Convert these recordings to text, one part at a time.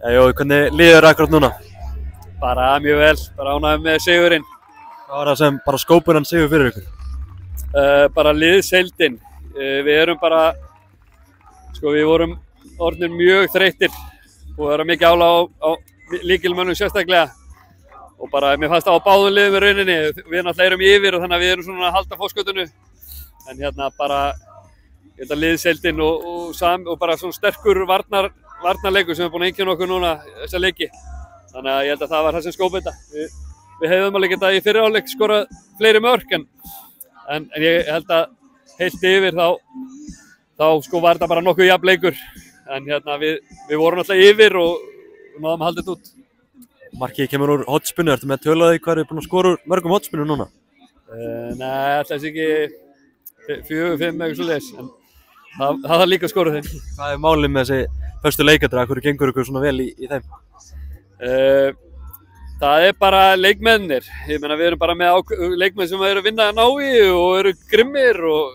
Jó, hvernig líður akkurat núna? Bara mjög vel, bara ánægður með sigurinn. Hvað var það sem bara skópunan sigur fyrir ykkur? Bara liðsheildin. Við erum bara, við vorum orðnir mjög þreyttir og það er mikið álag á lykilmönnum sérstaklega. Og bara, mér fannst það á báðum liðum í rauninni. Við náttúrulega erum yfir og þannig að við erum svona að halda fótskotinu. En hérna bara, ég held að liðsheildin og bara svona sterkur varnarleikur sem er búin að einkenna okkur núna þessa leiki. Þannig að ég held að það var það sem skóp þetta. Við hefðum alveg getað í fyrri hálfleik skorað fleiri mörk en ég held að heilt yfir þá var þetta bara nokkuð jafn leikur. En hérna við vorum alltaf yfir og náðum að halda þetta út. Markið kemur úr hornspyrnu, ertu með tölu á því hvað er búin að skora úr mörgum hornspyrnu núna? Nei, alltaf ekki 4-5 eitthvað svoleiðis, en það var líka að skora þeim. Hvað er málið með þessi föstu leikadra, hverju gengur ykkur svona vel í þeim? Það er bara leikmennir. Ég meina við erum bara með leikmenn sem eru að vinna að nái og eru grimmir og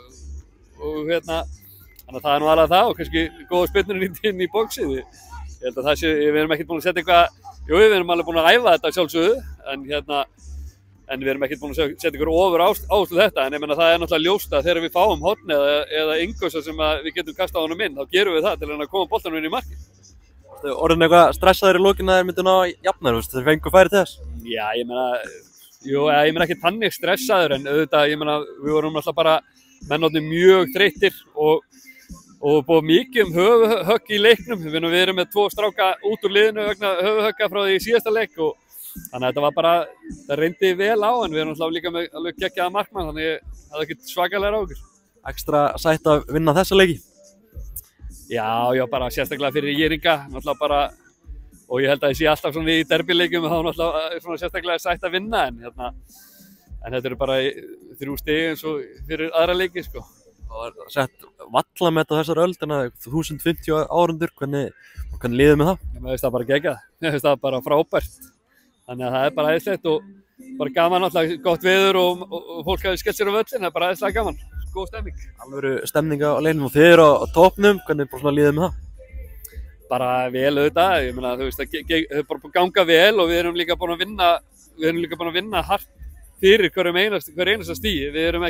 hérna, þannig að það er nú alveg það og kannski góða spyrnur inn í bóksið. Ég held að það sé, við erum ekkert búin að setja eitthvað, við erum alveg búin að æfa þetta sjálfsögðu, en við erum ekkert búin að setja ykkur ofur áherslu þetta, en ég meina það er náttúrulega ljóst að þegar við fáum horn eða inngösa sem við getum kastað á honum inn, þá gerum við það til að koma boltanum inn í markið. Orðin eitthvað stressaður í lokin að þeir myndu ná jafnar, þeir fengu færi til þess? Já, ég meina ekki þannig stressaður, en auðvitað, ég meina við vorum alltaf bara mennarnir mjög þreyttir og búið mikið höfuhögg í leiknum. Við erum með 2 stráka út úr liðinu vegna höfuhögga frá því í síðasta leik og þannig að þetta var bara, það reyndi vel á en við erum alltaf líka með alveg geggjaða markmann þannig að það er ekkert svakalega á okkur. Ekstra sætt að vinna þessa leiki? Já, bara sérstaklega fyrir Jeringa, náttúrulega bara, og ég held að ég sé alltaf svona í derbyleikjum og þá náttúrulega svona sérstaklega sætt að vinna en þetta eru bara 3 stig eins og fyrir aðra leiki, sko. Það er sett vallamett á þessar öld, 1050 árundur, hvernig líður með það? Mér finnst það bara geggjað, mér finnst það bara frábært, þannig að það er bara æðislegt og bara gaman alltaf, gott veður og fólk hafi skellt sér á völlin, það er bara æðislega gaman. Góð stemning. Alvöru stemning á leiknum og þið eru á toppnum, hvernig bara svona líður með það? Bara vel auðvitað, ég meina þú veist það er bara búin að ganga vel og við erum líka búin að vinna hart fyrir hver einasta stigi. Við erum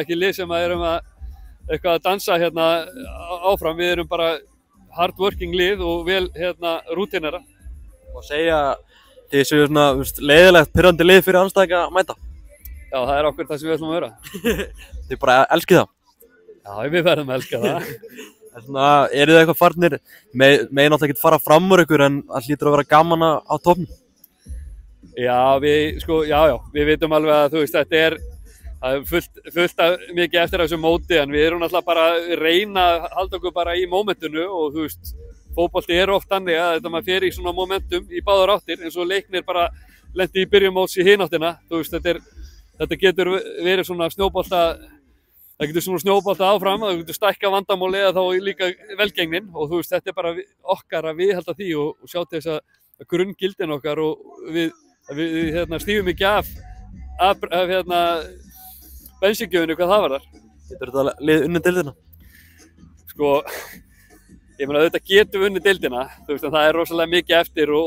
ekki lið sem erum eitthvað að dansa hérna áfram, við erum bara hard working lið og vel hérna rútinera. Og segja þið séu svona leiðilegt pirrandi lið fyrir andstæðinga að mæta? Já, það er okkur það sem við ætlum að vera. Þið bara elskið það? Já, við verðum að elska það. Eru þið eitthvað farnir, megin náttúrulega ekki fara fram úr ykkur en það hlýtur að vera gaman á toppnum? Já, við vitum alveg að þú veist, það er fullt mikið eftir þessu móti en við erum náttúrulega bara að reyna að halda okkur bara í mómentinu og þú veist, fótbolti er oft þannig að þetta maður fer í svona momentum í báðar áttir eins og Leiknir bara lendi í byrjun móts í hin áttina, þú veist, þetta getur verið svona snjóbolta áfram, það getur stækka vandamáli eða þá líka velgengnin og þú veist, þetta er bara okkar að viðhalda því og sjá til þess að grunngildin okkar og við stífum ekki af bensíngjöfinu hvað það var þar. Getur þetta lið unnið deildina? Sko, ég meina þetta getur unnið deildina, þú veist, en það er rosalega mikið eftir og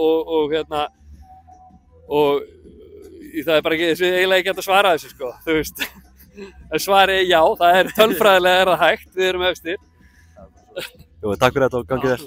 það er bara ekki, eiginlega ekki hægt að svara þessu, sko, þú veist. En svarið er já, það er tölfræðilega það hægt, við erum efstir. Takk fyrir þetta og gangið vel.